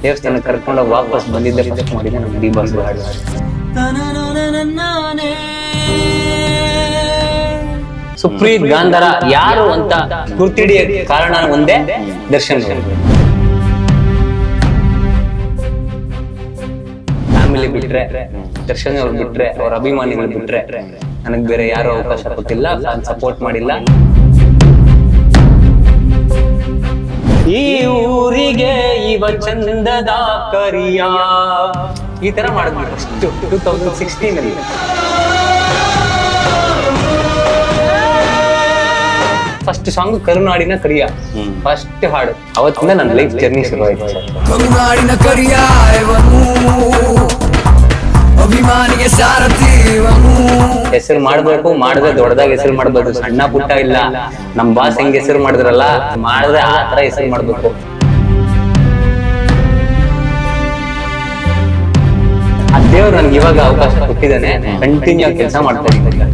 ದೇವಸ್ಥಾನಕ್ಕೆ ಕರ್ಕೊಂಡೋಗಿ ವಾಪಸ್ ಬಂದಿದ್ದೆ ಫಸ್ಟ್ ಮಾಡಿದ್ದೆ ನಮ್ಮ ಡಿ ಬಾಸ್ ಹಾಡು. ಸುಪ್ರೀತ್ ಗಾಂಧಾರ ಯಾರು ಅಂತ ಗುರ್ತಿಡಿಯ ಕಾರಣ ಒಂದೇ, ದರ್ಶನ್ ಫ್ಯಾಮಿಲಿ ಬಿಟ್ರೆ, ದರ್ಶನ್ ಅವ್ರು ಬಿಟ್ರೆ, ಅವ್ರ ಅಭಿಮಾನಿಗಳು ಬಿಟ್ರೆ ನನಗ್ ಬೇರೆ ಯಾರು ಅವಕಾಶ ಕೊಟ್ಟಿಲ್ಲ, ಸಪೋರ್ಟ್ ಮಾಡಿಲ್ಲ. ಈ ಊರಿಗೆ ಇವ ಚಂದದ ಕರಿಯ ಈ ತರ ಮಾಡಿದ್ವಿ ಫಸ್ಟ್ 2016 ಅಲ್ಲಿ. ಫಸ್ಟ್ ಸಾಂಗ್ ಕರುನಾಡಿನ ಕರಿಯ, ಫಸ್ಟ್ ಹಾಡು. ಅವತ್ತಿಂದ ನನ್ನ ಲೈಫ್ ಜರ್ನಿ ಶುರುವಾಯಿತು. ಕರುನಾಡಿನ ಕರಿಯ ಅಭಿಮಾನಿಗೆ ಸಾರಥಿ, ಹೆಸರು ಮಾಡ್ಬೇಕು, ಮಾಡಿದ್ರೆ ದೊಡ್ಡದಾಗಿ ಹೆಸರು ಮಾಡ್ಬೋದು, ಸಣ್ಣ ಪುಟ್ಟ ಇಲ್ಲ. ನಮ್ ಬಾಸ್ ಹೆಂಗ್ ಹೆಸರು ಮಾಡಿದ್ರಲ್ಲ, ಮಾಡಿದ್ರೆ ಆ ತರ ಹೆಸರು ಮಾಡ್ಬೇಕು. ಆ ದೇವ್ರು ನನ್ಗೆ ಇವಾಗ ಅವಕಾಶ ಕೊಟ್ಟಿದ್ದಾನೆ, ಕಂಟಿನ್ಯೂ ಕೆಲಸ ಮಾಡ್ತಾ ಇದ್ದೀನಿ.